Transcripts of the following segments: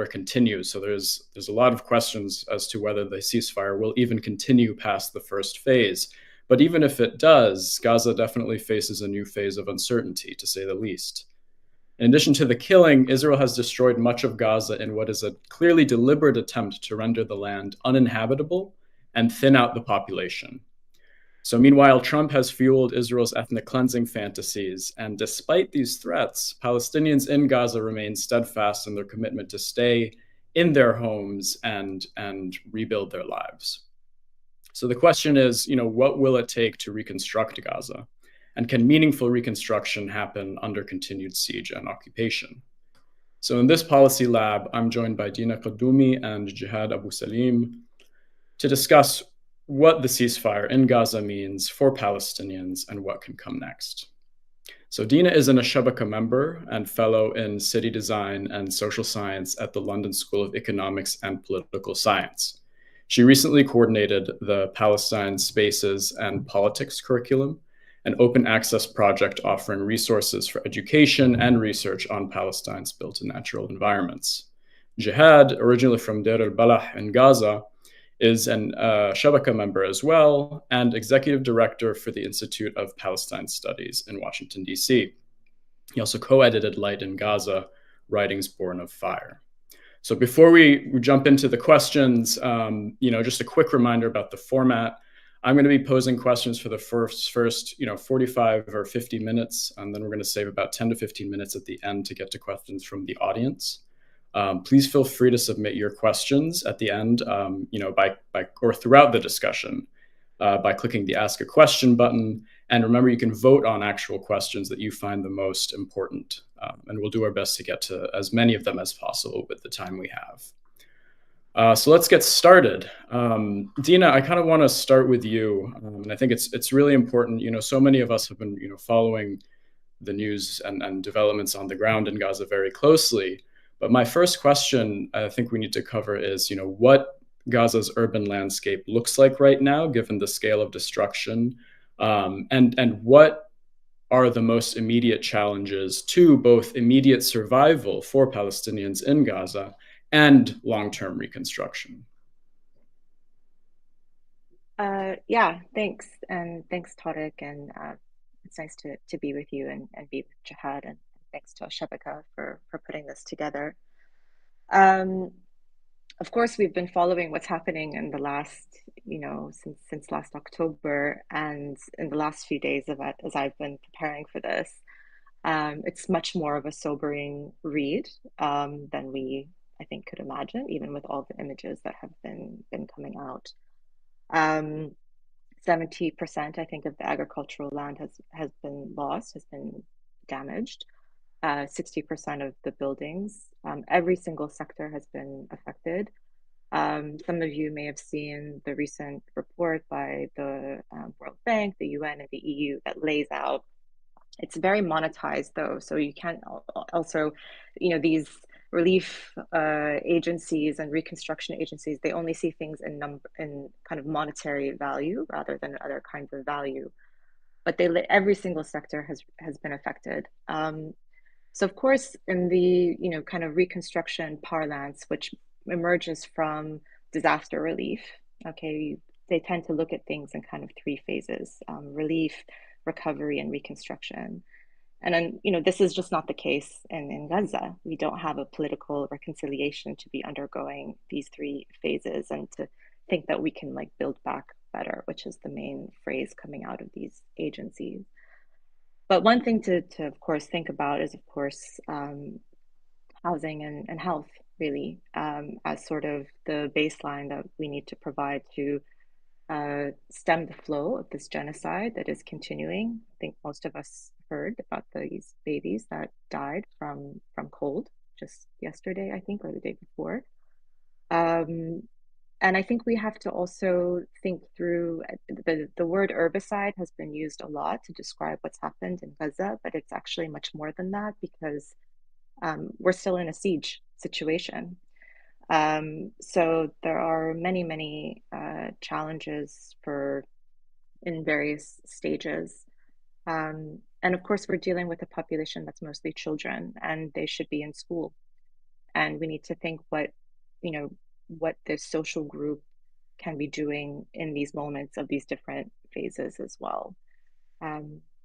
war continues. So there's a lot of questions as to whether the ceasefire will even continue past the first phase. But even if it does, Gaza definitely faces a new phase of uncertainty, to say the least. In addition to the killing, Israel has destroyed much of Gaza in what is a clearly deliberate attempt to render the land uninhabitable and thin out the population. So meanwhile, Trump has fueled Israel's ethnic cleansing fantasies, and despite these threats, Palestinians in Gaza remain steadfast in their commitment to stay in their homes and rebuild their lives. So the question is, what will it take to reconstruct Gaza? And can meaningful reconstruction happen under continued siege and occupation? So in this policy lab, I'm joined by Dena Qaddumi and Jehad Abusalim to discuss what the ceasefire in Gaza means for Palestinians and what can come next. So Dena is an Al-Shabaka member and fellow in city design and social science at the London School of Economics and Political Science. She recently coordinated the Palestine Spaces and Politics curriculum, an open access project offering resources for education and research on Palestine's built and natural environments. Jehad, originally from Deir al-Balah in Gaza, is an Shabaka member as well and executive director for the Institute of Palestine Studies in Washington, D.C. He also co-edited Light in Gaza, Writings Born of Fire. So before we jump into the questions, just a quick reminder about the format. I'm going to be posing questions for the first 45 or 50 minutes, and then we're going to save about 10 to 15 minutes at the end to get to questions from the audience. Please feel free to submit your questions at the end, by or throughout the discussion by clicking the Ask a Question button. And remember, you can vote on actual questions that you find the most important. And we'll do our best to get to as many of them as possible with the time we have. So let's get started. Dena, I kind of want to start with you. And I think it's really important. So many of us have been following the news and developments on the ground in Gaza very closely. But my first question I think we need to cover is, what Gaza's urban landscape looks like right now, given the scale of destruction, and what are the most immediate challenges to both immediate survival for Palestinians in Gaza and long-term reconstruction? Yeah, thanks. And thanks, Tariq. And it's nice to be with you and be with Jehad. And thanks to Al-Shabaka for putting this together. Of course, we've been following what's happening in the last, since last October, and in the last few days of it, as I've been preparing for this, it's much more of a sobering read than we, I think, could imagine, even with all the images that have been coming out. 70%, I think, of the agricultural land has been lost, has been damaged. 60% of the buildings, every single sector has been affected. Some of you may have seen the recent report by the World Bank, the UN, and the EU that lays out. It's very monetized, though, so you can't also, these relief agencies and reconstruction agencies, they only see things in kind of monetary value rather than other kinds of value. But every single sector has been affected. So of course, in the kind of reconstruction parlance, which emerges from disaster relief, okay, they tend to look at things in kind of three phases: relief, recovery, and reconstruction. And then, this is just not the case in Gaza. We don't have a political reconciliation to be undergoing these three phases and to think that we can build back better, which is the main phrase coming out of these agencies. But one thing to of course think about is, of course, housing and health, really, as sort of the baseline that we need to provide to stem the flow of this genocide that is continuing. I think most of us heard about these babies that died from cold just yesterday, I think, or the day before. And I think we have to also think through the word herbicide has been used a lot to describe what's happened in Gaza, but it's actually much more than that because we're still in a siege situation. So there are many challenges in various stages. And of course, we're dealing with a population that's mostly children, and they should be in school. and we need to think what this social group can be doing in these moments of these different phases as well.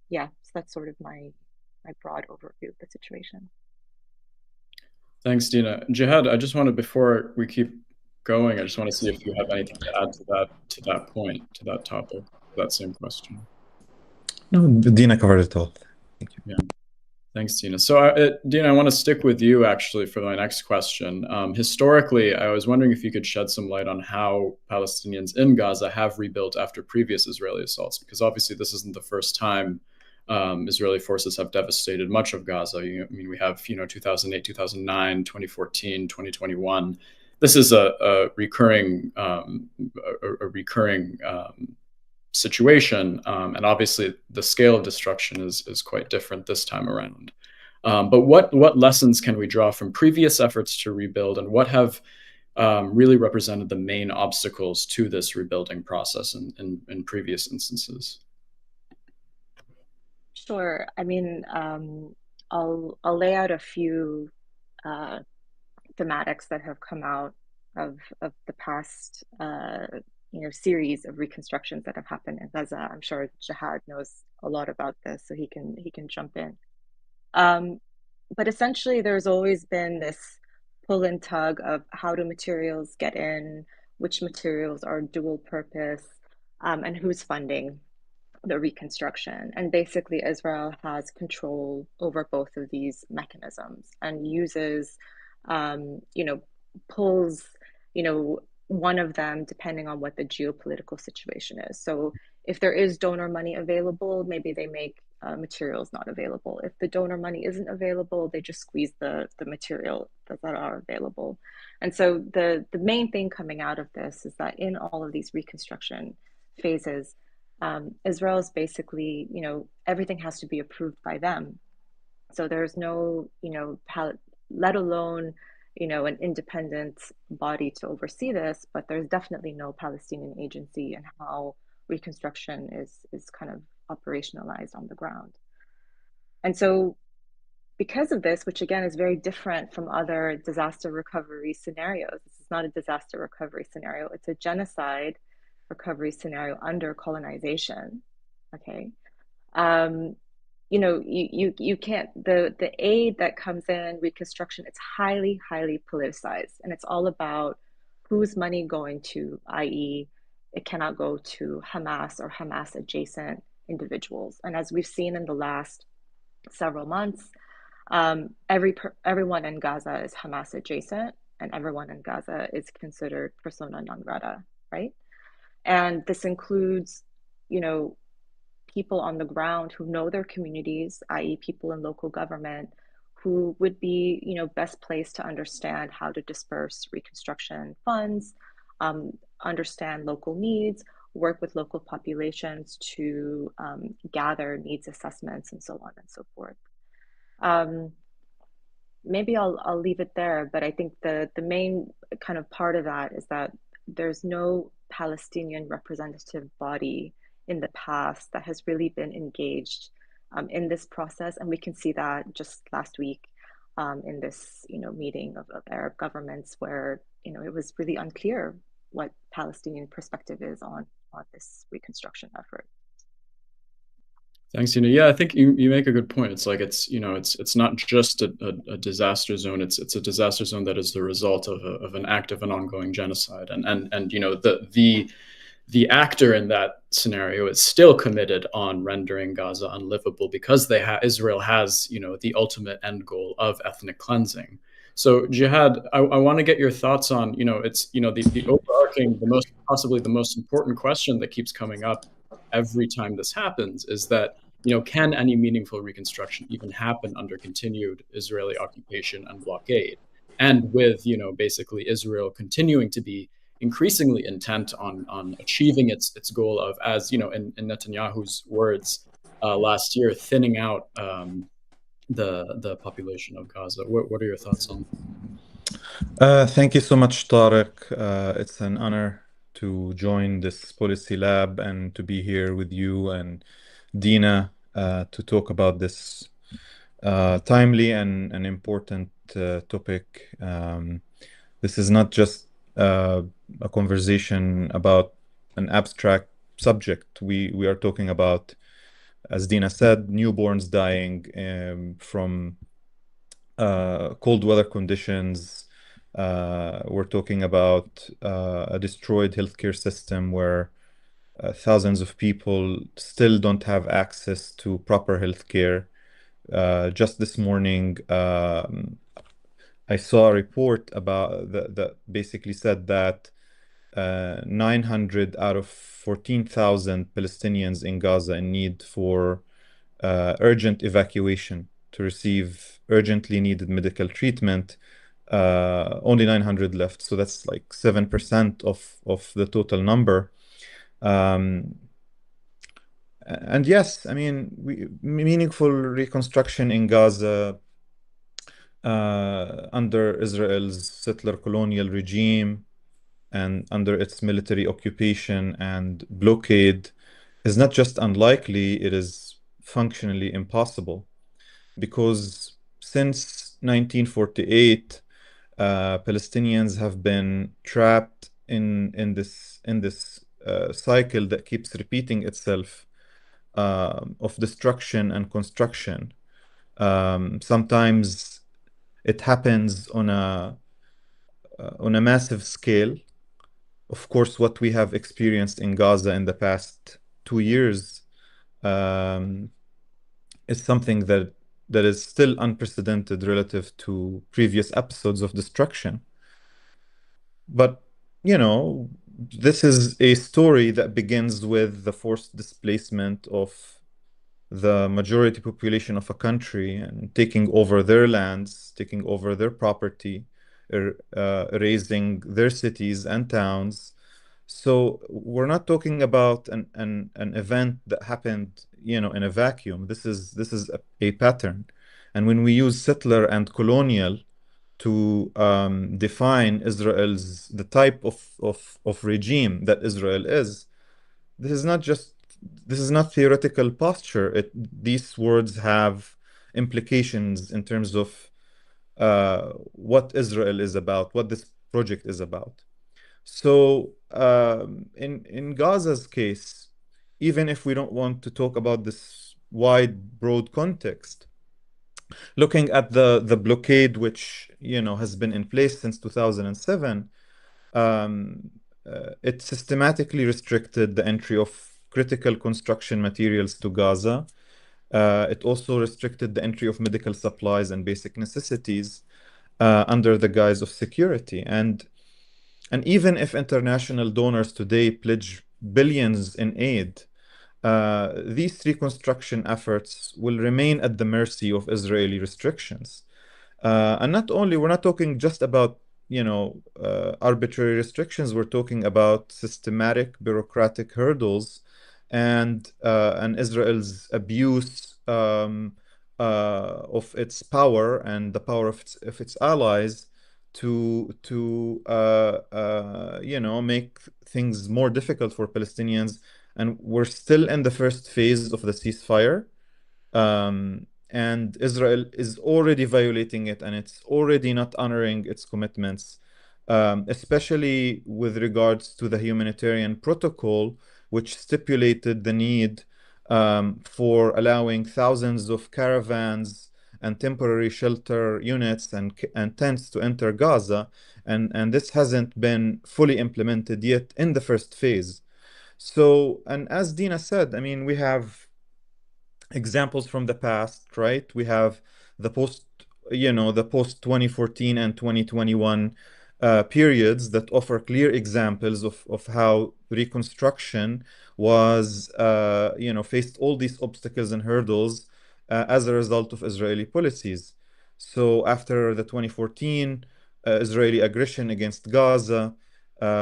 Yeah, so that's sort of my broad overview of the situation. Thanks, Dena. Jehad, I just wanted, before we keep going, I just want to see if you have anything to add to that point, to that topic, that same question. No, Dena covered it all. Thank you. Yeah. Thanks, Dena. So, Dena, I want to stick with you actually for my next question. Historically, I was wondering if you could shed some light on how Palestinians in Gaza have rebuilt after previous Israeli assaults, because obviously this isn't the first time Israeli forces have devastated much of Gaza. I mean, we have 2008, 2009, 2014, 2021. This is a recurring situation, and obviously the scale of destruction is quite different this time around. But what lessons can we draw from previous efforts to rebuild, and what have really represented the main obstacles to this rebuilding process in previous instances? Sure. I mean, I'll lay out a few thematics that have come out of the past series of reconstructions that have happened in Gaza. I'm sure Jehad knows a lot about this, so he can jump in. But essentially, there's always been this pull and tug of how do materials get in, which materials are dual purpose, and who's funding the reconstruction. And basically, Israel has control over both of these mechanisms and uses, pulls, one of them depending on what the geopolitical situation is. So if there is donor money available, maybe they make materials not available. If the donor money isn't available, they just squeeze the material that are available. And so the main thing coming out of this is that in all of these reconstruction phases, Israel is basically, everything has to be approved by them. So there's no, let alone, an independent body to oversee this, but there's definitely no Palestinian agency in how reconstruction is kind of operationalized on the ground. And so because of this, which again is very different from other disaster recovery scenarios, this is not a disaster recovery scenario, it's a genocide recovery scenario under colonization. Okay. You can't, the aid that comes in reconstruction, it's highly politicized, and it's all about whose money going to, i.e. it cannot go to Hamas or Hamas adjacent individuals. And as we've seen in the last several months, everyone in Gaza is Hamas adjacent, and everyone in Gaza is considered persona non grata, right? And this includes, people on the ground who know their communities, i.e. people in local government, who would be, best placed to understand how to disperse reconstruction funds, understand local needs, work with local populations to gather needs assessments, and so on and so forth. Maybe I'll leave it there, but I think the main kind of part of that is that there's no Palestinian representative body in the past that has really been engaged in this process, and we can see that just last week in this meeting of Arab governments, where it was really unclear what Palestinian perspective is on this reconstruction effort. Thanks, Dena. Yeah, I think you make a good point. It's like it's not just a disaster zone. It's a disaster zone that is the result of an active and ongoing genocide. And the actor in that scenario is still committed on rendering Gaza unlivable because Israel has the ultimate end goal of ethnic cleansing. So Jehad, I want to get your thoughts on it's the overarching, possibly the most important question that keeps coming up every time this happens is that can any meaningful reconstruction even happen under continued Israeli occupation and blockade, and with basically Israel continuing to be increasingly intent on achieving its goal of, as in Netanyahu's words last year, thinning out the population of Gaza. What are your thoughts on that? Thank you so much, Tariq. It's an honor to join this policy lab and to be here with you and Dena to talk about this timely and important topic. This is not just a conversation about an abstract subject. We are talking about, as Dina said, newborns dying from cold weather conditions. We're talking about a destroyed healthcare system where thousands of people still don't have access to proper healthcare. Just this morning, I saw a report about that basically said that 900 out of 14,000 Palestinians in Gaza in need for urgent evacuation to receive urgently needed medical treatment. Only 900 left, so that's like 7% of the total number. And yes, I mean, meaningful reconstruction in Gaza under Israel's settler colonial regime and under its military occupation and blockade is not just unlikely, it is functionally impossible. Because since 1948, Palestinians have been trapped in this cycle that keeps repeating itself of destruction and construction. Sometimes it happens on a massive scale. Of course, what we have experienced in Gaza in the past 2 years is something that is still unprecedented relative to previous episodes of destruction. But, you know, this is a story that begins with the forced displacement of the majority population of a country and taking over their lands, taking over their property, erasing their cities and towns. So we're not talking about an event that happened, you know, in a vacuum. This is a pattern. And when we use settler and colonial to define the type of regime that Israel is, this is not theoretical posture. These words have implications in terms of what Israel is about, what this project is about. So in Gaza's case, even if we don't want to talk about this wide, broad context, looking at the blockade, which has been in place since 2007, it systematically restricted the entry of critical construction materials to Gaza. It also restricted the entry of medical supplies and basic necessities under the guise of security. And even if international donors today pledge billions in aid, these reconstruction efforts will remain at the mercy of Israeli restrictions. And not only, we're not talking just about, arbitrary restrictions, we're talking about systematic bureaucratic hurdles and Israel's abuse of its power and the power of its allies to make things more difficult for Palestinians. And we're still in the first phase of the ceasefire. And Israel is already violating it, and it's already not honoring its commitments, especially with regards to the humanitarian protocol, which stipulated the need for allowing thousands of caravans and temporary shelter units and tents to enter Gaza. And this hasn't been fully implemented yet in the first phase. So, and as Dina said, I mean, we have examples from the past, right? We have the post 2014 and 2021 periods that offer clear examples of how reconstruction was, faced all these obstacles and hurdles as a result of Israeli policies. So after the 2014 Israeli aggression against Gaza,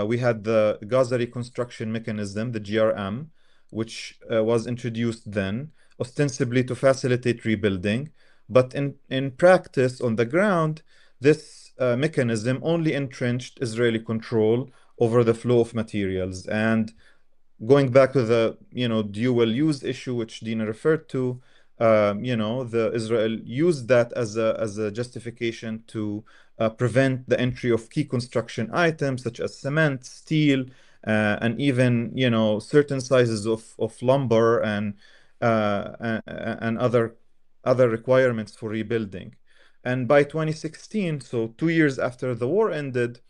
we had the Gaza Reconstruction Mechanism, the GRM, which was introduced then, ostensibly to facilitate rebuilding. But in practice, on the ground, this mechanism only entrenched Israeli control over the flow of materials. And going back to the dual use issue, which Dina referred to, the Israel used that as a justification to prevent the entry of key construction items such as cement, steel, and even certain sizes of lumber and other requirements for rebuilding. And by 2016, so 2 years after the war ended,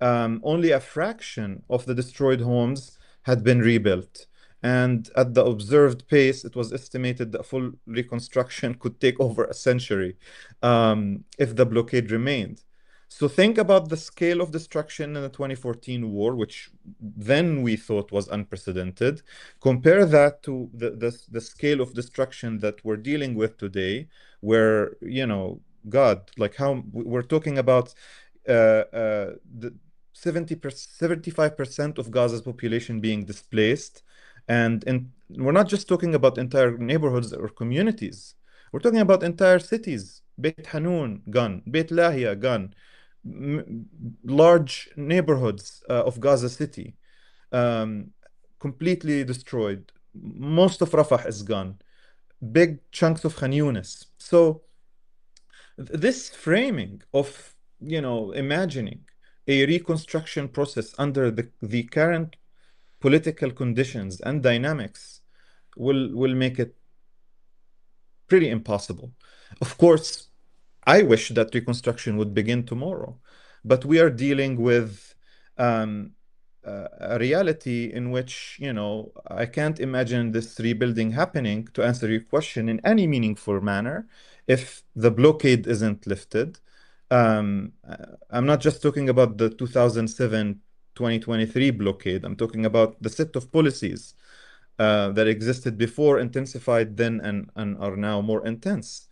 only a fraction of the destroyed homes had been rebuilt. And at the observed pace, it was estimated that full reconstruction could take over a century if the blockade remained. So think about the scale of destruction in the 2014 war, which then we thought was unprecedented. Compare that to the scale of destruction that we're dealing with today, where, God, like how we're talking about the 75% of Gaza's population being displaced. And we're not just talking about entire neighborhoods or communities. We're talking about entire cities. Beit Hanun, gone. Beit Lahia, gone. Large neighborhoods of Gaza City, completely destroyed. Most of Rafah is gone. Big chunks of Khan Yunis. So this framing of, imagining a reconstruction process under the current political conditions and dynamics will make it pretty impossible. Of course, I wish that reconstruction would begin tomorrow, but we are dealing with a reality in which, I can't imagine this rebuilding happening, to answer your question, in any meaningful manner if the blockade isn't lifted. I'm not just talking about the 2007-2023 blockade. I'm talking about the set of policies that existed before, intensified then, and are now more intense.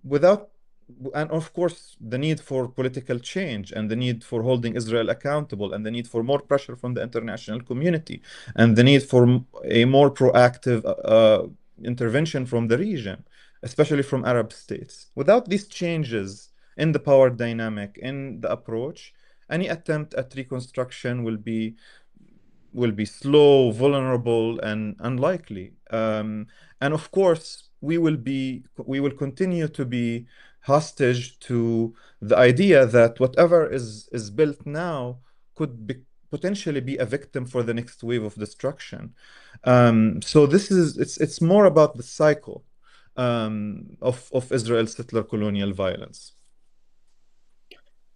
Without, and of course, the need for political change and the need for holding Israel accountable and the need for more pressure from the international community and the need for a more proactive intervention from the region, especially from Arab states. Without these changes in the power dynamic, in the approach, any attempt at reconstruction will be slow, vulnerable, and unlikely. And of course, we will continue to be hostage to the idea that whatever is built now could potentially be a victim for the next wave of destruction. So it's more about the cycle of Israel's settler colonial violence.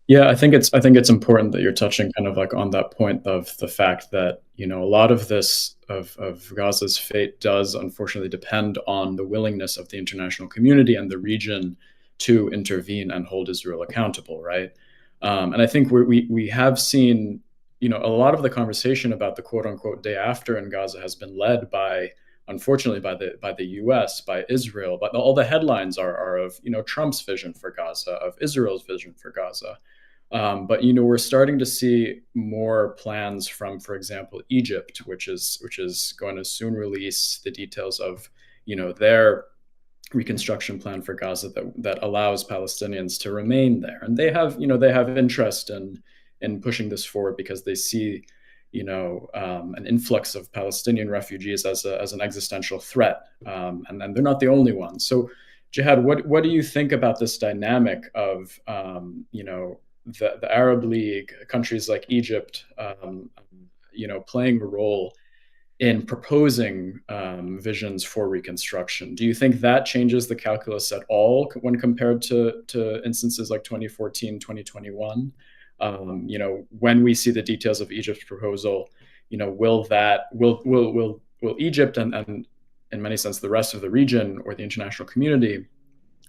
Yeah, I think it's important that you're touching kind of like on that point of the fact that, a lot of this of Gaza's fate does unfortunately depend on the willingness of the international community and the region to intervene and hold Israel accountable, right? And I think we have seen, a lot of the conversation about the quote unquote day after in Gaza has been led by, unfortunately, by the U.S., by Israel, but all the headlines are of, Trump's vision for Gaza, of Israel's vision for Gaza. But we're starting to see more plans from, for example, Egypt, which is going to soon release the details of, their reconstruction plan for Gaza that allows Palestinians to remain there, and they have interest in pushing this forward because they see, an influx of Palestinian refugees as an existential threat, and they're not the only ones. So, Jehad, what do you think about this dynamic of, the Arab League, countries like Egypt, playing a role in proposing visions for reconstruction? Do you think that changes the calculus at all when compared to instances like 2014, 2021? When we see the details of Egypt's proposal, will Egypt and in many sense the rest of the region or the international community,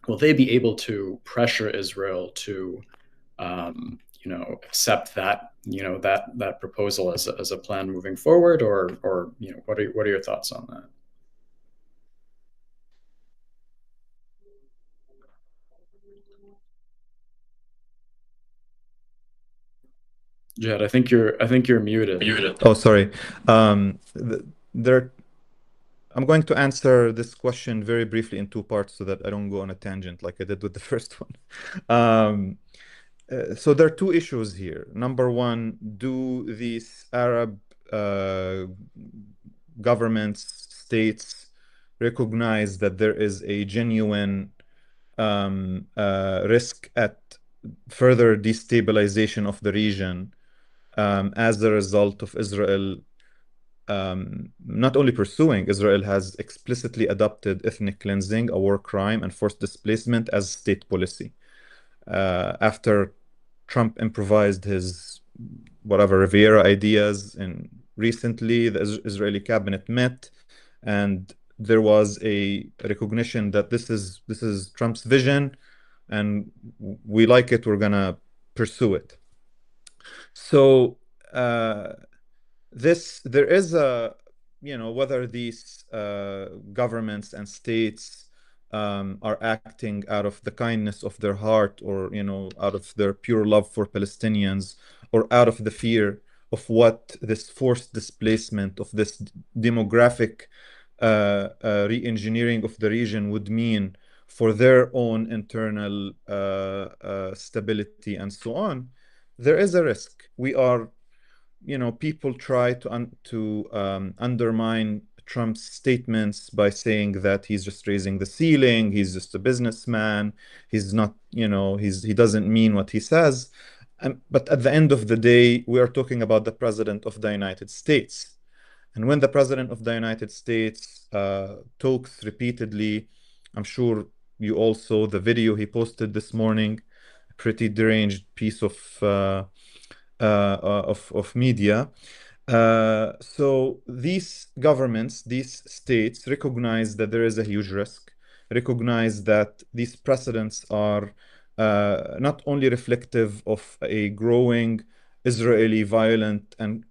will they be able to pressure Israel to accept that proposal as a plan moving forward, or what are your thoughts on that? Jed, I think you're muted. Oh, sorry. There, I'm going to answer this question very briefly in two parts so that I don't go on a tangent like I did with the first one. So there are two issues here. Number one, do these Arab governments, states, recognize that there is a genuine risk at further destabilization of the region as a result of Israel not only pursuing, Israel has explicitly adopted ethnic cleansing, a war crime, and forced displacement as state policy. After Trump improvised his whatever Riviera ideas, and recently the Israeli cabinet met, and there was a recognition that this is Trump's vision, and we like it. We're gonna pursue it. So there is a, whether these governments and states are acting out of the kindness of their heart, or out of their pure love for Palestinians, or out of the fear of what this forced displacement of this demographic re-engineering of the region would mean for their own internal stability and so on, there is a risk. People try to undermine Trump's statements by saying that he's just raising the ceiling, he's just a businessman, he's not, he doesn't mean what he says. But at the end of the day, we are talking about the President of the United States. And when the President of the United States talks repeatedly, I'm sure you all saw the video he posted this morning, a pretty deranged piece of media. So these governments, these states recognize that there is a huge risk, recognize that these precedents are not only reflective of a growing Israeli violent and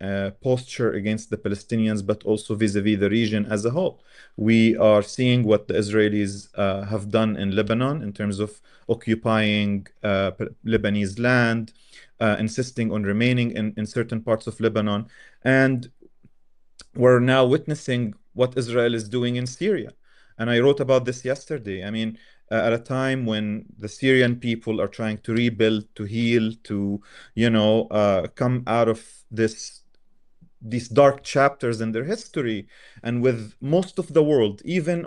posture against the Palestinians, but also vis-a-vis the region as a whole. We are seeing what the Israelis have done in Lebanon in terms of occupying Lebanese land, insisting on remaining in certain parts of Lebanon. And we're now witnessing what Israel is doing in Syria. And I wrote about this yesterday. I mean, at a time when the Syrian people are trying to rebuild, to heal, to, come out of these dark chapters in their history, and with most of the world, even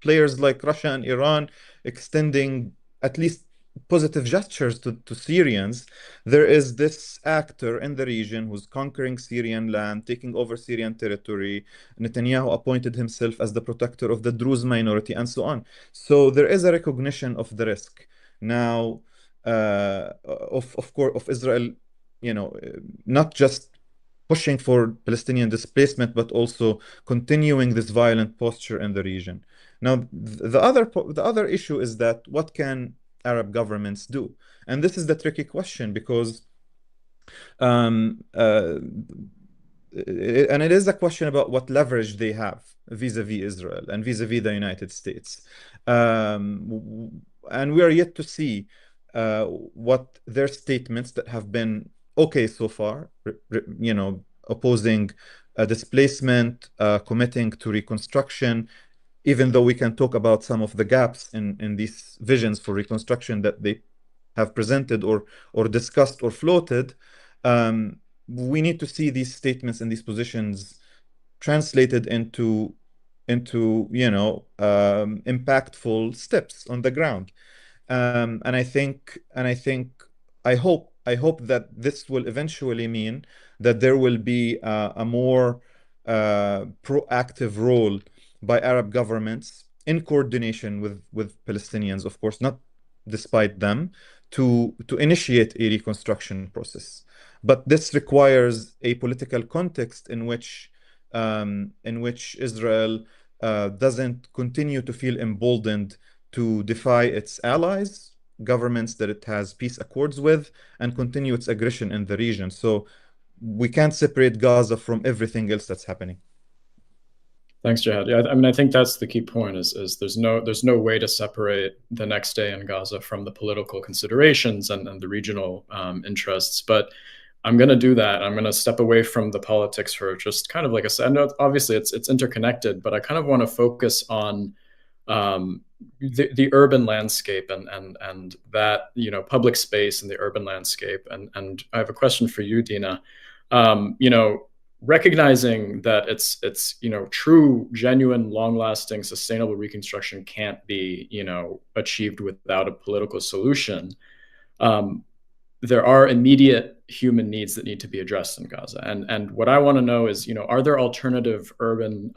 players like Russia and Iran extending at least positive gestures to Syrians, there is this actor in the region who's conquering Syrian land, taking over Syrian territory. Netanyahu appointed himself as the protector of the Druze minority, and so on. So there is a recognition of the risk now, of course, of Israel, not just pushing for Palestinian displacement, but also continuing this violent posture in the region. Now, the other issue is that what can Arab governments do? And this is the tricky question, because and it is a question about what leverage they have vis-a-vis Israel and vis-a-vis the United States. And we are yet to see what their statements that have been okay so far, opposing displacement, committing to reconstruction, even though we can talk about some of the gaps in these visions for reconstruction that they have presented or discussed or floated. We need to see these statements and these positions translated into impactful steps on the ground. And I hope that this will eventually mean that there will be a more proactive role by Arab governments in coordination with Palestinians, of course, not despite them, to initiate a reconstruction process. But this requires a political context in which Israel doesn't continue to feel emboldened to defy its allies, governments that it has peace accords with, and continue its aggression in the region. So we can't separate Gaza from everything else that's happening. Thanks, Jehad. Yeah, I mean, I think that's the key point: is there's no way to separate the next day in Gaza from the political considerations and the regional interests. But I'm going to do that. I'm going to step away from the politics for just kind of like I said. I know obviously it's interconnected, but I kind of want to focus on the urban landscape and that public space and the urban landscape. And I have a question for you, Dena. recognizing that it's true, genuine, long-lasting, sustainable reconstruction can't be achieved without a political solution. There are immediate human needs that need to be addressed in Gaza, and what I want to know is, are there alternative urban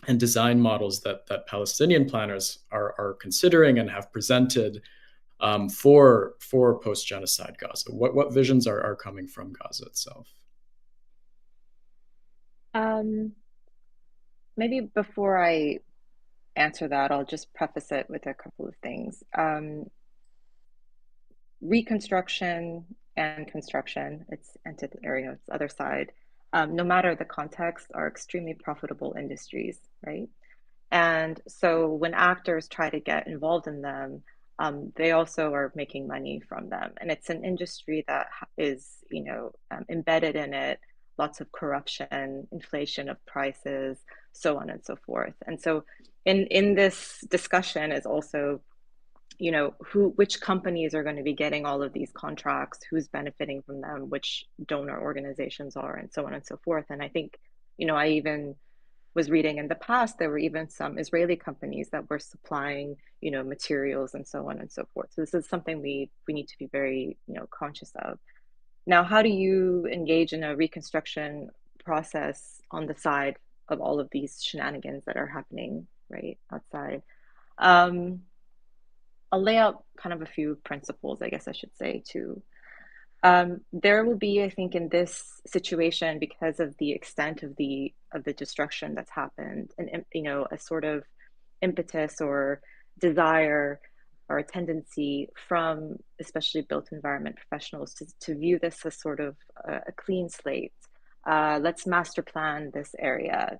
and design models that Palestinian planners are considering and have presented for post-genocide Gaza? What visions are coming from Gaza itself? Maybe before I answer that, I'll just preface it with a couple of things. Reconstruction and construction, it's other side, no matter the context, are extremely profitable industries, right? And so when actors try to get involved in them, they also are making money from them. And it's an industry that is, embedded in it, lots of corruption, inflation of prices, so on and so forth. And so in this discussion is also, which companies are going to be getting all of these contracts, who's benefiting from them, which donor organizations are, and so on and so forth. And I think, I even was reading in the past, there were even some Israeli companies that were supplying, materials and so on and so forth. So this is something we need to be very, conscious of. Now, how do you engage in a reconstruction process on the side of all of these shenanigans that are happening right outside? I'll lay out kind of a few principles, I guess I should say, too. There will be, I think, in this situation, because of the extent of the destruction that's happened, and a sort of impetus or desire or a tendency from especially built environment professionals to view this as sort of a clean slate. Let's master plan this area,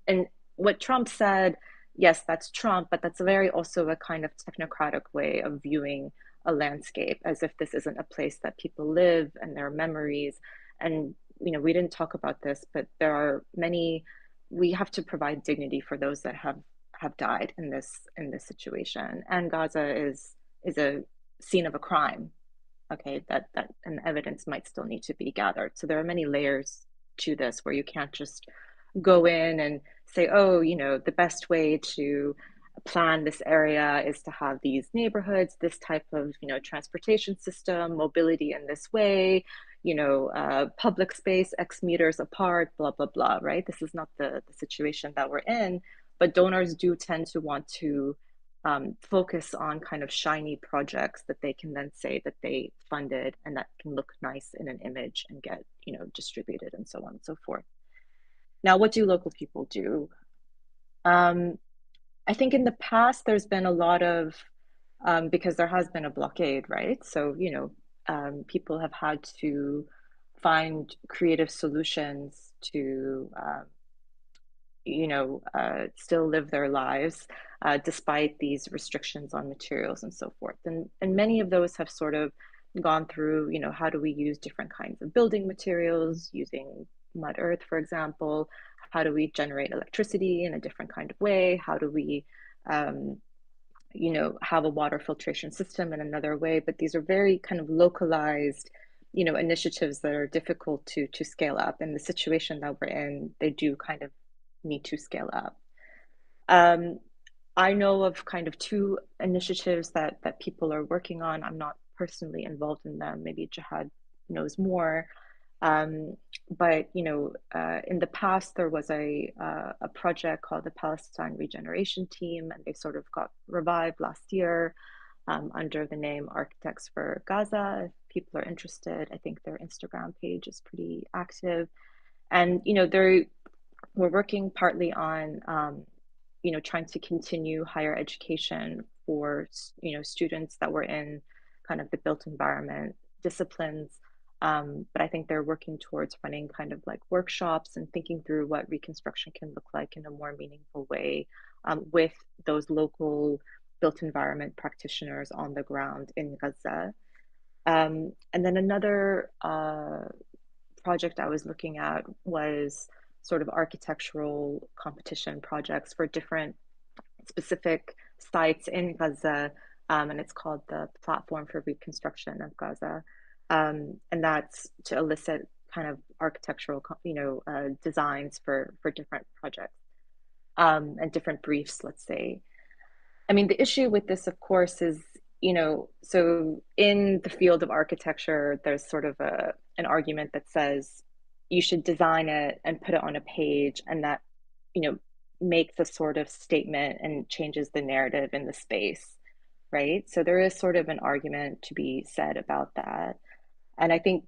and what Trump said, yes, that's Trump, but that's also a kind of technocratic way of viewing a landscape, as if this isn't a place that people live and there are memories. And we didn't talk about this, but there are many. We have to provide dignity for those that have died in this situation. And Gaza is a scene of a crime. Okay, that and evidence might still need to be gathered. So there are many layers to this, where you can't just go in and say, oh, the best way to plan this area is to have these neighborhoods, this type of, transportation system, mobility in this way, public space X meters apart, blah, blah, blah, right? This is not the situation that we're in, but donors do tend to want to focus on kind of shiny projects that they can then say that they funded and that can look nice in an image and get, distributed and so on and so forth. Now, what do local people do? I think in the past, there's been a lot of, because there has been a blockade, right? So, people have had to find creative solutions to, still live their lives despite these restrictions on materials and so forth. And many of those have sort of gone through, how do we use different kinds of building materials, using mud earth, for example? How do we generate electricity in a different kind of way? How do we, have a water filtration system in another way? But these are very kind of localized, initiatives that are difficult to scale up. In the situation that we're in, they do kind of need to scale up. I know of kind of two initiatives that people are working on. I'm not personally involved in them. Maybe Jehad knows more. But in the past, there was a project called the Palestine Regeneration Team, and they sort of got revived last year under the name Architects for Gaza. If people are interested, I think their Instagram page is pretty active. And we're working partly on trying to continue higher education for students that were in kind of the built environment disciplines. But I think they're working towards running kind of like workshops and thinking through what reconstruction can look like in a more meaningful way with those local built environment practitioners on the ground in Gaza. And then another project I was looking at was sort of architectural competition projects for different specific sites in Gaza, and it's called the Platform for Reconstruction of Gaza. And that's to elicit kind of architectural, designs for different projects, and different briefs, let's say. I mean, the issue with this, of course, is, so in the field of architecture, there's sort of an argument that says you should design it and put it on a page, and that, you know, makes a sort of statement and changes the narrative in the space, right? So there is sort of an argument to be said about that. And I think,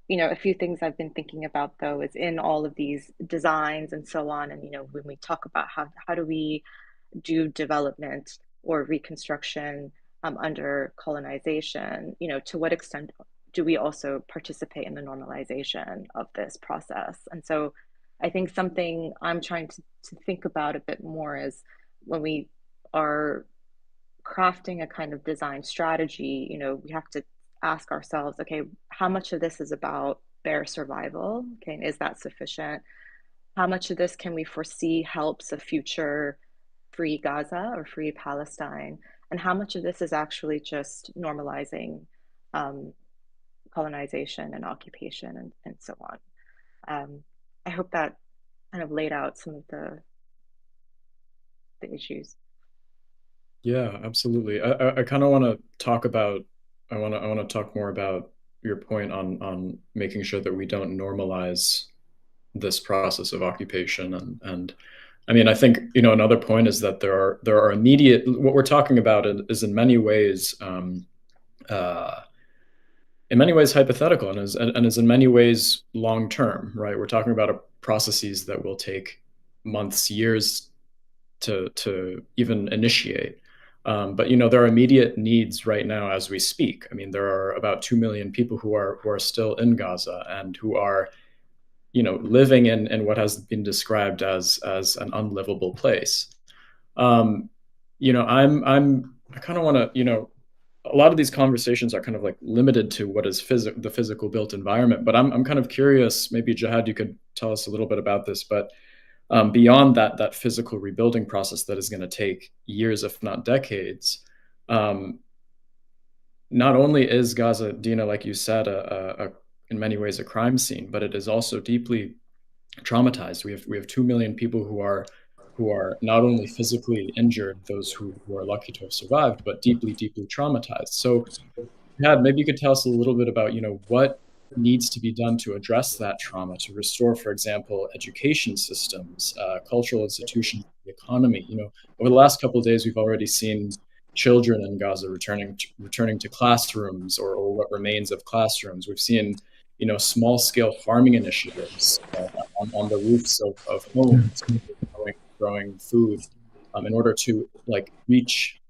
a few things I've been thinking about, though, is in all of these designs and so on, and, when we talk about how do we do development or reconstruction, under colonization, to what extent do we also participate in the normalization of this process? And so I think something I'm trying to think about a bit more is when we are crafting a kind of design strategy, we have to ask ourselves, okay, how much of this is about their survival? Okay, and is that sufficient? How much of this can we foresee helps a future free Gaza or free Palestine? And how much of this is actually just normalizing, colonization and occupation and so on? I hope that kind of laid out some of the issues. Yeah, absolutely. I kind of want to talk about. I want to talk more about your point on making sure that we don't normalize this process of occupation and I mean, I think, another point is that there are immediate, what we're talking about is uh, in many ways hypothetical and is in many ways long term, right? We're talking about processes that will take months, years to even initiate. But there are immediate needs right now as we speak. I mean, there are about 2 million people who are still in Gaza and who are living in what has been described as an unlivable place. Um, I kind of want to, a lot of these conversations are kind of like limited to what is the physical built environment. But I'm kind of curious. Maybe Jehad, you could tell us a little bit about this. But beyond that physical rebuilding process that is going to take years, if not decades, um, not only is Gaza, Dina, like you said, in many ways a crime scene, but it is also deeply traumatized. We have 2 million people who are not only physically injured, those who are lucky to have survived, but deeply, deeply traumatized. So, Had, maybe you could tell us a little bit about what needs to be done to address that trauma, to restore, for example, education systems, cultural institutions, the economy. Over the last couple of days, we've already seen children in Gaza returning to classrooms or what remains of classrooms. We've seen small scale farming initiatives on the roofs of homes, growing food in order to reach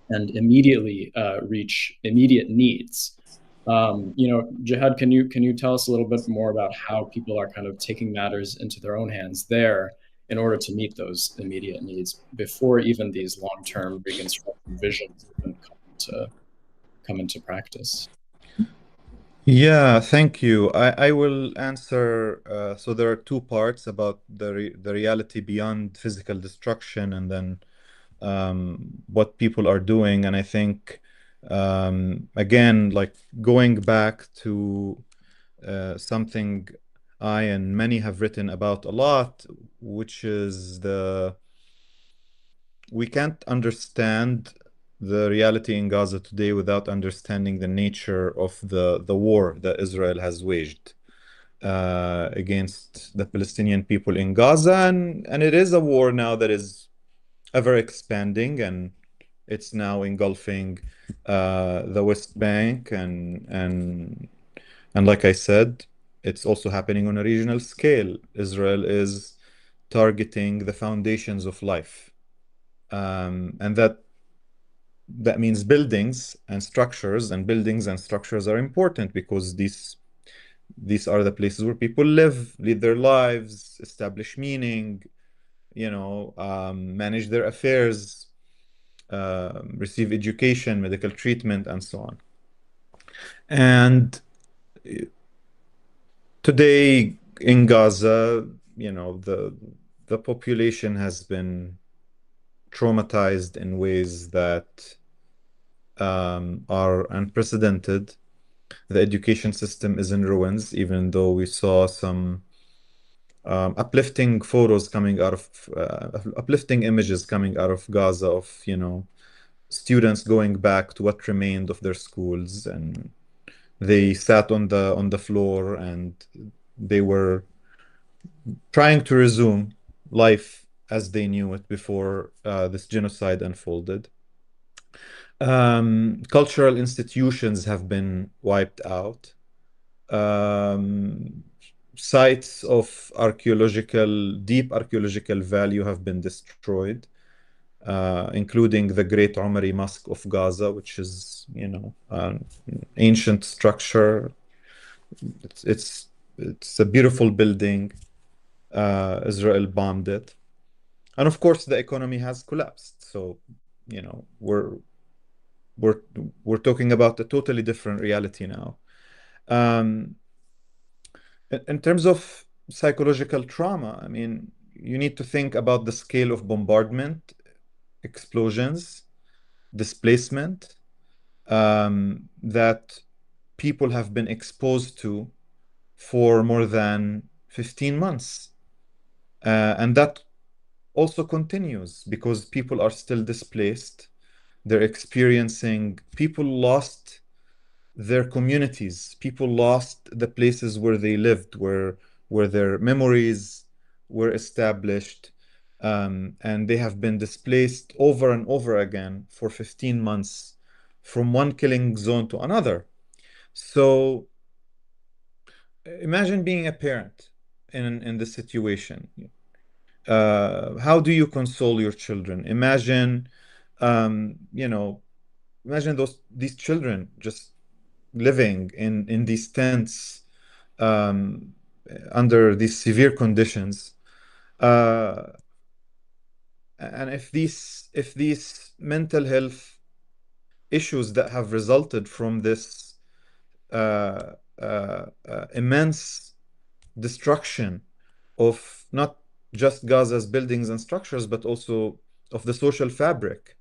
and immediately reach immediate needs. Jihad, can you tell us a little bit more about how people are kind of taking matters into their own hands there in order to meet those immediate needs before even these long-term reconstruction visions even come into practice? Yeah, thank you. I will answer. So there are two parts about the reality beyond physical destruction, and then what people are doing. And I think again, like going back to something I and many have written about a lot, which is we can't understand the reality in Gaza today without understanding the nature of the war that Israel has waged against the Palestinian people in Gaza. And it is a war now that is ever expanding, and it's now engulfing the West Bank. And like I said, it's also happening on a regional scale. Israel is targeting the foundations of life. And that means buildings and structures, and buildings and structures are important because these are the places where people live, lead their lives, establish meaning, manage their affairs, receive education, medical treatment, and so on. And today in Gaza, the population has been traumatized in ways that are unprecedented. The education system is in ruins, even though we saw some uplifting photos coming out of uplifting images coming out of Gaza of, students going back to what remained of their schools, and they sat on the floor and they were trying to resume life as they knew it before this genocide unfolded. Cultural institutions have been wiped out. Um, Sites of deep archaeological value have been destroyed, including the Great Omari Mosque of Gaza, which is, an ancient structure. It's a beautiful building. Israel bombed it, and of course, the economy has collapsed. So, you know, we're we're we're talking about a totally different reality now. Um, in terms of psychological trauma, I mean, you need to think about the scale of bombardment, explosions, displacement, that people have been exposed to for more than 15 months. And that also continues because people are still displaced. They're experiencing, people lost their communities, people lost the places where they lived, where their memories were established, and they have been displaced over and over again for 15 months from one killing zone to another. So imagine being a parent in this situation. How do you console your children? Imagine, you know, imagine these children just living in these tents, um, under these severe conditions. Uh, and if these mental health issues that have resulted from this immense destruction of not just Gaza's buildings and structures, but also of the social fabric,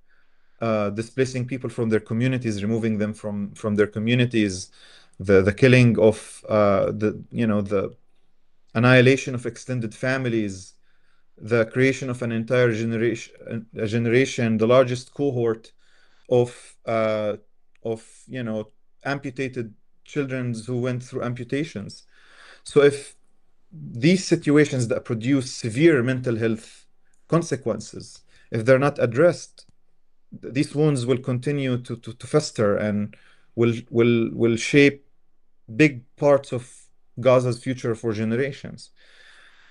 displacing people from their communities, removing them from their communities, the killing of the annihilation of extended families, the creation of an entire generation, the largest cohort of amputated children who went through amputations. So if these situations that produce severe mental health consequences, if they're not addressed, these wounds will continue to fester and will shape big parts of Gaza's future for generations.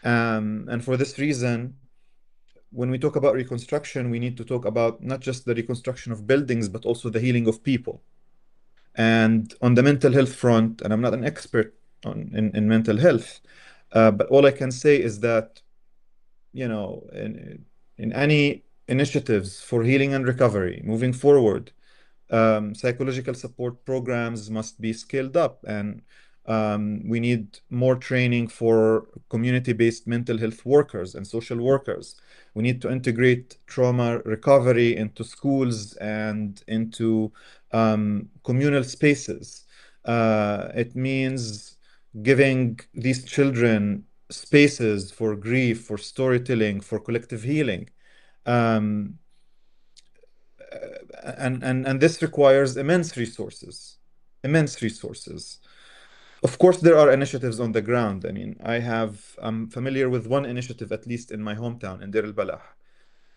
And for this reason, when we talk about reconstruction, we need to talk about not just the reconstruction of buildings, but also the healing of people. And on the mental health front, and I'm not an expert in mental health, but all I can say is that, in any initiatives for healing and recovery moving forward, psychological support programs must be scaled up, and we need more training for community-based mental health workers and social workers. We need to integrate trauma recovery into schools and into communal spaces. It means giving these children spaces for grief, for storytelling, for collective healing. Um, and this requires immense resources, immense resources. Of course, there are initiatives on the ground. I mean, I'm familiar with one initiative, at least in my hometown, in Deir al-Balah,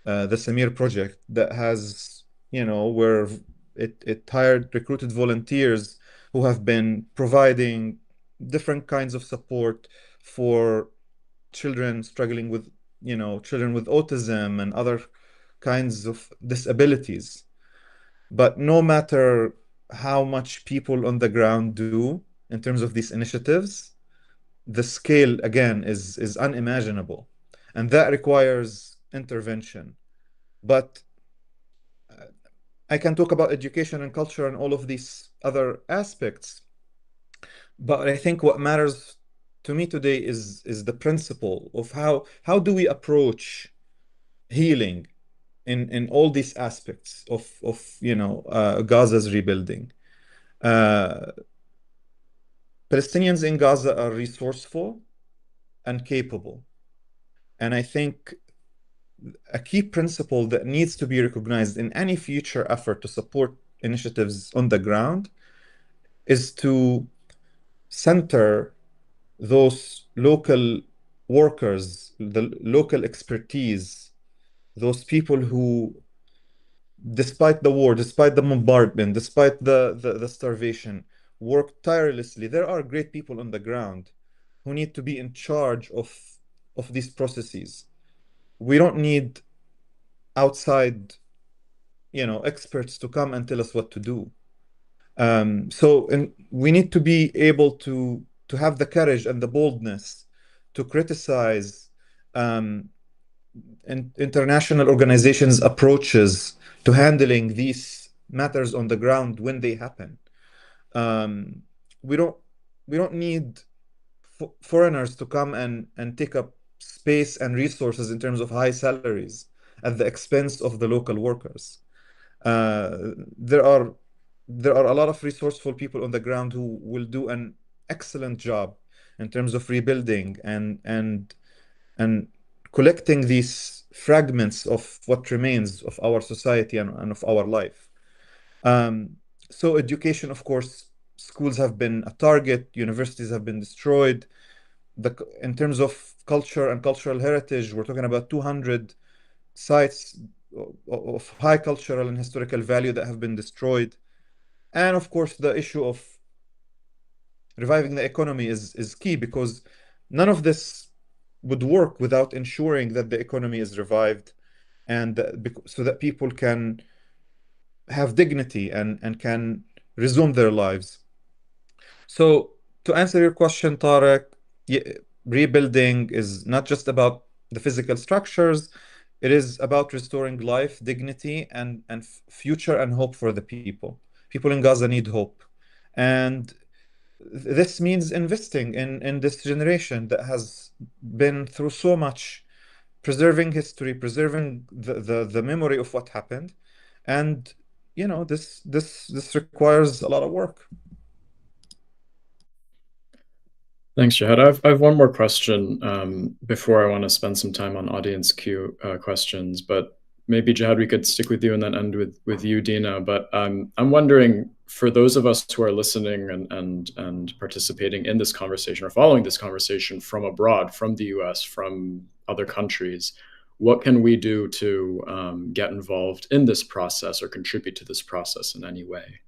the Samir project that has, where it recruited volunteers who have been providing different kinds of support for children struggling with, children with autism and other kinds of disabilities. But no matter how much people on the ground do in terms of these initiatives, the scale again is unimaginable, and that requires intervention. But I can talk about education and culture and all of these other aspects. But I think what matters to me today is the principle of how do we approach healing in all these aspects of Gaza's rebuilding. Uh, Palestinians in Gaza are resourceful and capable. And I think a key principle that needs to be recognized in any future effort to support initiatives on the ground is to center those local workers, the local expertise, those people who, despite the war, despite the bombardment, despite the starvation, work tirelessly. There are great people on the ground who need to be in charge of these processes. We don't need outside, experts to come and tell us what to do. So we need to be able to have the courage and the boldness to criticize um, international organizations' approaches to handling these matters on the ground when they happen. Um, we don't we don't need foreigners to come and take up space and resources in terms of high salaries at the expense of the local workers. Uh, there are there are a lot of resourceful people on the ground who will do an excellent job in terms of rebuilding and collecting these fragments of what remains of our society and of our life. Um, so education, of course, schools have been a target, universities have been destroyed. In terms of culture and cultural heritage, we're talking about 200 sites of high cultural and historical value that have been destroyed. And of course, the issue of reviving the economy is key because none of this would work without ensuring that the economy is revived and so that people can have dignity and can resume their lives. So to answer your question, Tariq, rebuilding is not just about the physical structures. It is about restoring life, dignity, and future and hope for the people. People in Gaza need hope. And this means investing in this generation that has been through so much, preserving history, preserving the memory of what happened. And this requires a lot of work. Thanks, Jehad. I have one more question before I want to spend some time on audience queue questions. But maybe, Jehad, we could stick with you and then end with you, Dena. But I'm wondering, for those of us who are listening and participating in this conversation or following this conversation from abroad, from the US, from other countries, what can we do to get involved in this process or contribute to this process in any way?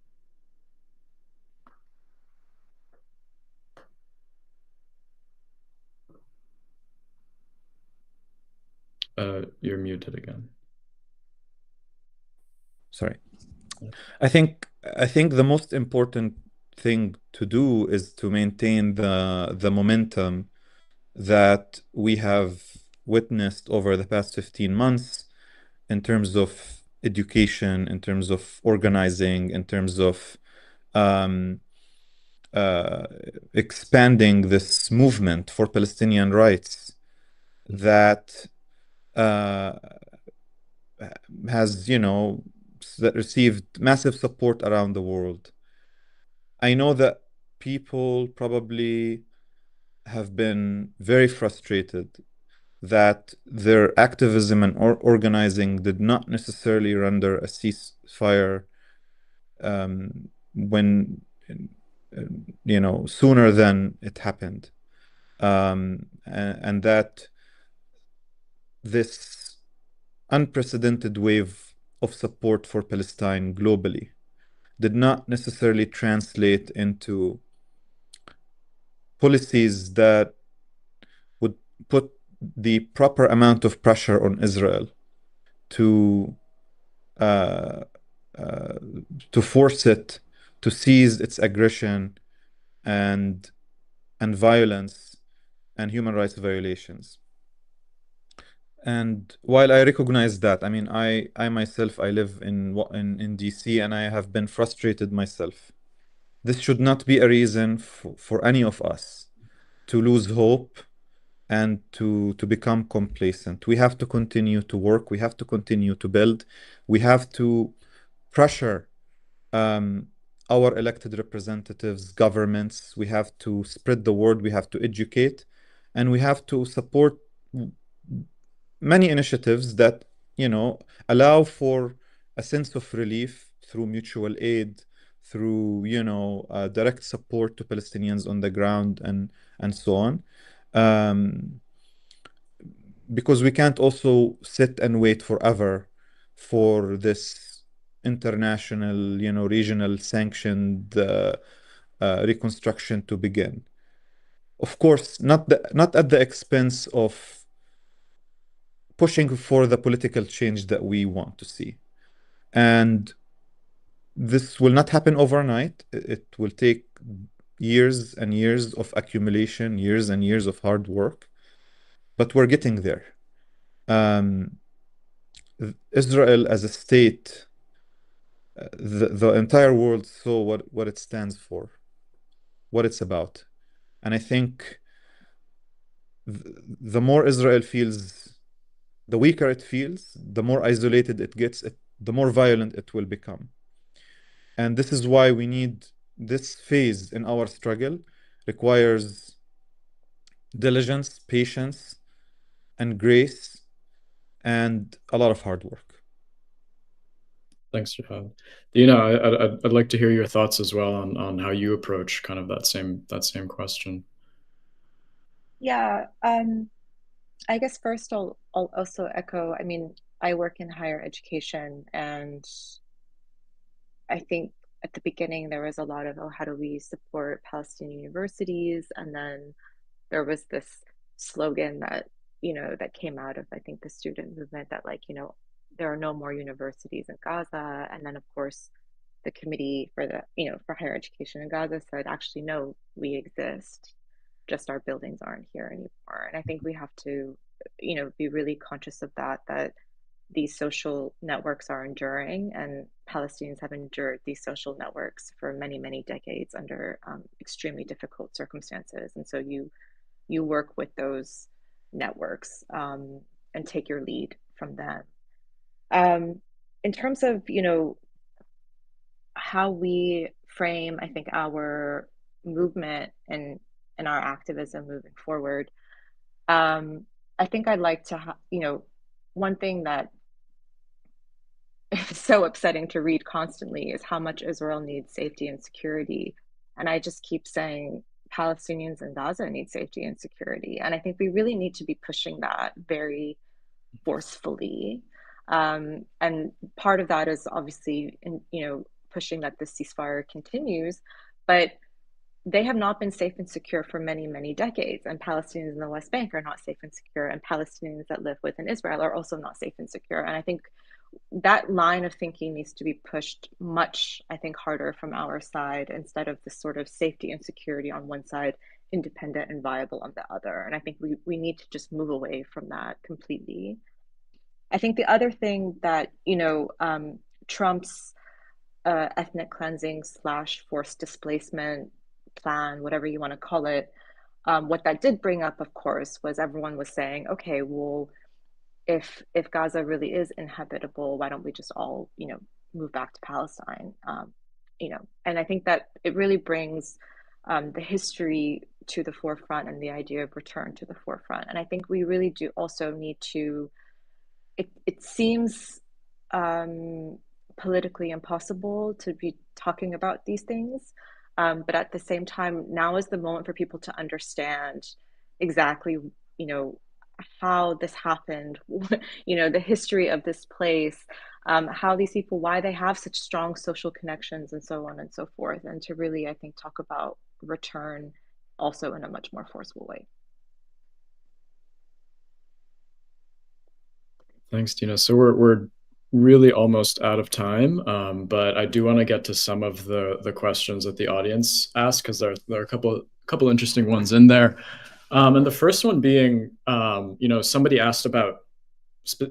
You're muted again. Sorry. I think the most important thing to do is to maintain the momentum that we have witnessed over the past 15 months in terms of education, in terms of organizing, in terms of um, uh, expanding this movement for Palestinian rights that uh, has, that received massive support around the world. I know that people probably have been very frustrated that their activism and organizing did not necessarily render a ceasefire when sooner than it happened, and that this unprecedented wave of support for Palestine globally did not necessarily translate into policies that would put the proper amount of pressure on Israel to uh, uh, to force it to cease its aggression and violence and human rights violations. And while I recognize that, I mean, I myself, I live in DC, and I have been frustrated myself. This should not be a reason for any of us to lose hope and to become complacent. We have to continue to work. We have to continue to build. We have to pressure our elected representatives, governments, we have to spread the word, we have to educate, and we have to support many initiatives that, allow for a sense of relief through mutual aid, through, direct support to Palestinians on the ground and so on. Because we can't also sit and wait forever for this international, regional sanctioned reconstruction to begin. Of course, not at the expense of pushing for the political change that we want to see. And this will not happen overnight. It will take years and years of accumulation, years and years of hard work, but we're getting there. Israel as a state, the entire world saw what it stands for, what it's about. And I think the more Israel feels, the weaker it feels, the more isolated it gets, the more violent it will become. And this is why we need this phase in our struggle requires diligence, patience, and grace, and a lot of hard work. Thanks, Jehad. Dena, I'd like to hear your thoughts as well on how you approach kind of that same question. Yeah, I guess first I'll also echo, I mean, I work in higher education, and I think at the beginning there was a lot of, oh, how do we support Palestinian universities? And then there was this slogan that, that came out of, I think, the student movement that, like, there are no more universities in Gaza. And then, of course, the committee for the, for higher education in Gaza said, actually, no, we exist. Just our buildings aren't here anymore. And I think we have to, be really conscious of that these social networks are enduring, and Palestinians have endured these social networks for many, many decades under extremely difficult circumstances. And so you work with those networks and take your lead from them. In terms of, how we frame, I think, our movement and our activism moving forward, I think I'd like to, one thing that is so upsetting to read constantly is how much Israel needs safety and security. And I just keep saying Palestinians in Gaza need safety and security. And I think we really need to be pushing that very forcefully. And part of that is obviously, pushing that the ceasefire continues, but they have not been safe and secure for many, many decades. And Palestinians in the West Bank are not safe and secure. And Palestinians that live within Israel are also not safe and secure. And I think that line of thinking needs to be pushed much, I think, harder from our side, instead of this sort of safety and security on one side, independent and viable on the other. And I think we need to just move away from that completely. I think the other thing that, Trump's ethnic cleansing / forced displacement plan, whatever you want to call it, what that did bring up, of course, was everyone was saying, okay, well, if Gaza really is inhabitable, why don't we just all, move back to Palestine? And I think that it really brings the history to the forefront and the idea of return to the forefront. And I think we really do also need to, it seems politically impossible to be talking about these things. But at the same time, now is the moment for people to understand exactly, how this happened, the history of this place, how these people, why they have such strong social connections and so on and so forth. And to really, I think, talk about return also in a much more forceful way. Thanks, Dena. So we're really almost out of time, but I do want to get to some of the questions that the audience asked, because there are a couple interesting ones in there. And the first one being, somebody asked about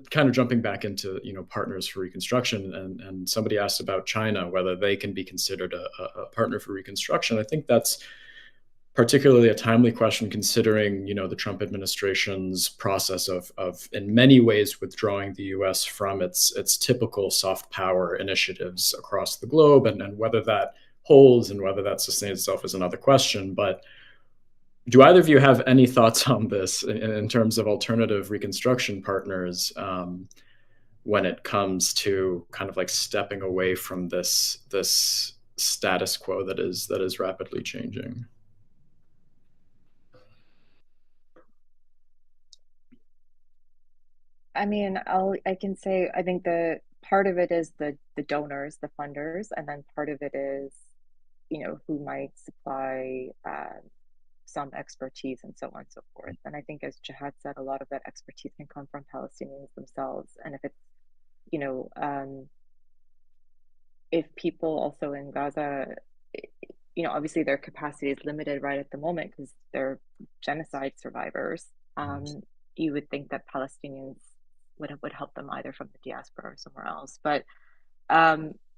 kind of jumping back into, partners for reconstruction, and somebody asked about China, whether they can be considered a partner for reconstruction. I think that's particularly a timely question, considering, the Trump administration's process of in many ways withdrawing the U.S. from its typical soft power initiatives across the globe, and whether that holds, and whether that sustains itself is another question. But do either of you have any thoughts on this in terms of alternative reconstruction partners, when it comes to kind of like stepping away from this status quo that is rapidly changing? I mean, I can say I think the part of it is the donors, the funders, and then part of it is, who might supply some expertise and so on and so forth. And I think, as Jehad said, a lot of that expertise can come from Palestinians themselves. And if it's, you know, if people also in Gaza, obviously their capacity is limited right at the moment because they're genocide survivors. You would think that Palestinians would help them either from the diaspora or somewhere else. But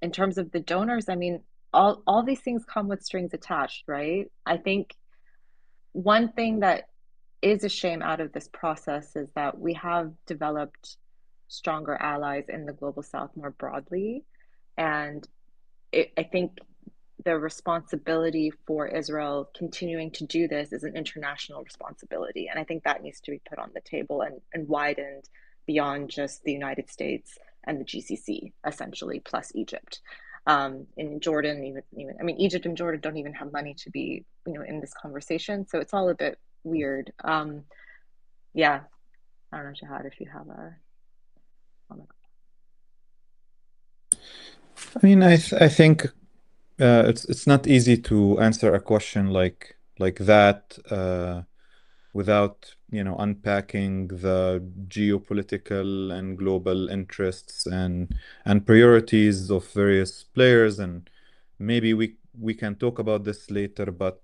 in terms of the donors, I mean, all these things come with strings attached, right? I think one thing that is a shame out of this process is that we have developed stronger allies in the global south more broadly. And I think the responsibility for Israel continuing to do this is an international responsibility. And I think that needs to be put on the table and widened beyond just the United States and the GCC, essentially, plus Egypt. In Jordan, even I mean, Egypt and Jordan don't even have money to be, in this conversation. So it's all a bit weird. Yeah, I don't know, Jehad, if you have a comment. I mean, I think it's not easy to answer a question like that without unpacking the geopolitical and global interests and priorities of various players, and maybe we can talk about this later, but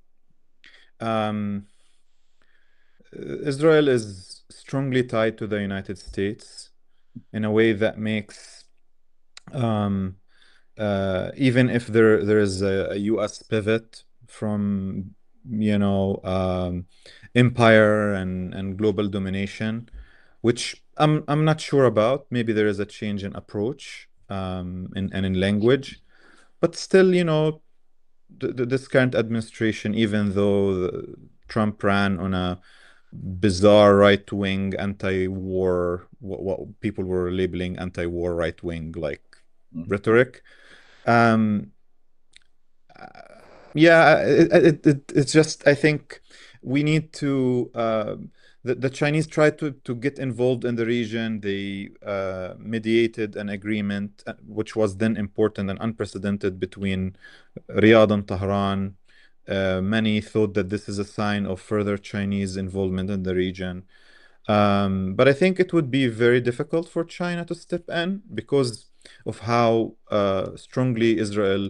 Israel is strongly tied to the United States in a way that makes even if there is a US pivot from empire and global domination, which I'm not sure about. Maybe there is a change in approach and in language, but still, this current administration, even though Trump ran on a bizarre right-wing anti-war, what people were labeling anti-war right-wing like rhetoric. Yeah, it's just, I think we need to the Chinese tried to get involved in the region. They mediated an agreement which was then important and unprecedented between Riyadh and Tehran. Many thought that this is a sign of further Chinese involvement in the region. But I think it would be very difficult for China to step in because of how strongly Israel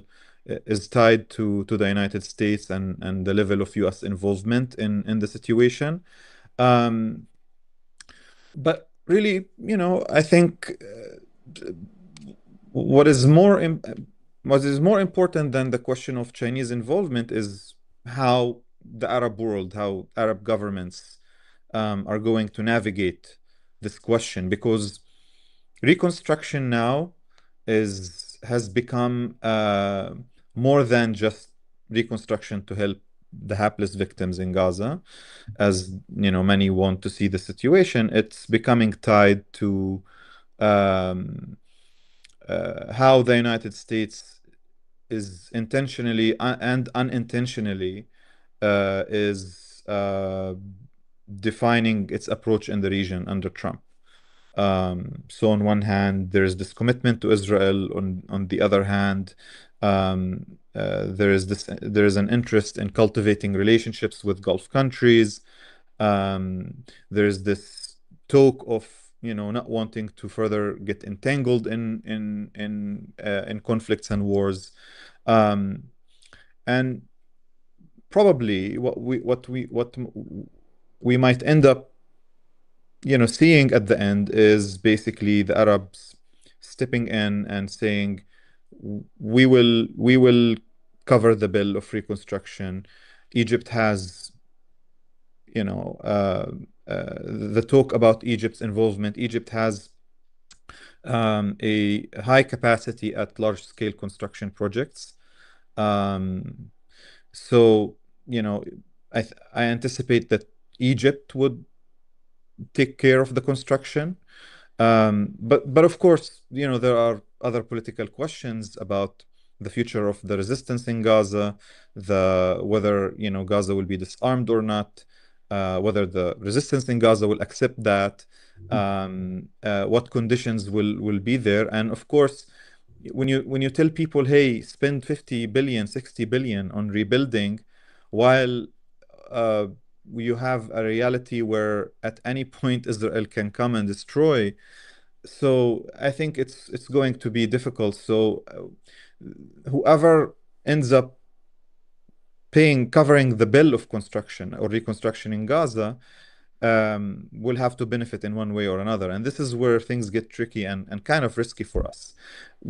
is tied to the United States and the level of US involvement in the situation. But really, I think what is more important than the question of Chinese involvement is how the Arab world, how Arab governments are going to navigate this question, because reconstruction now has become more than just reconstruction to help the hapless victims in Gaza, as many want to see the situation. It's becoming tied to how the United States is intentionally and unintentionally is defining its approach in the region under Trump. So on one hand, there is this commitment to Israel. On the other hand, there is an interest in cultivating relationships with Gulf countries. There is this talk of not wanting to further get entangled in conflicts and wars, and probably what we might end up seeing at the end is basically the Arabs stepping in and saying, we will cover the bill of reconstruction. Egypt has, the talk about Egypt's involvement. Egypt has a high capacity at large scale construction projects. So, I anticipate that Egypt would take care of the construction. But of course, there are other political questions about the future of the resistance in Gaza, whether Gaza will be disarmed or not, whether the resistance in Gaza will accept that, what conditions will be there, and of course, when you tell people, hey, spend 50 billion, 60 billion on rebuilding, while uh, you have a reality where at any point Israel can come and destroy. So I think it's going to be difficult. So whoever ends up covering the bill of construction or reconstruction in Gaza will have to benefit in one way or another. And this is where things get tricky and kind of risky for us,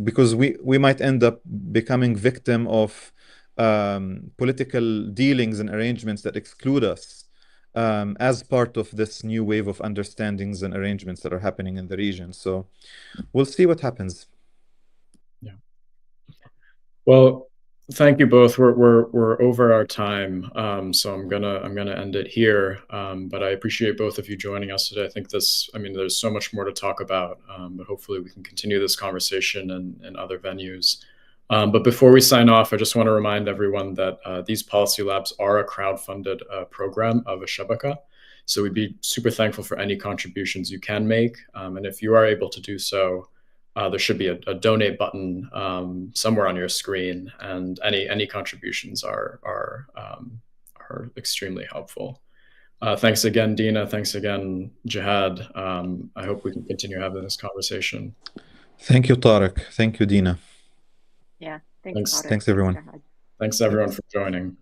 because we might end up becoming victim of political dealings and arrangements that exclude us as part of this new wave of understandings and arrangements that are happening in the region. So we'll see what happens. Yeah. Well, thank you both. We're over our time, so I'm gonna end it here. But I appreciate both of you joining us today. I think there's so much more to talk about, but hopefully we can continue this conversation in other venues. But before we sign off, I just want to remind everyone that these policy labs are a crowd-funded program of Al-Shabaka. So we'd be super thankful for any contributions you can make. And if you are able to do so, there should be a donate button somewhere on your screen, and any contributions are extremely helpful. Thanks again, Dena. Thanks again, Jehad. I hope we can continue having this conversation. Thank you, Tariq. Thank you, Dena. Yeah, thanks, Tariq. Thanks everyone. Jehad. Thanks everyone for joining.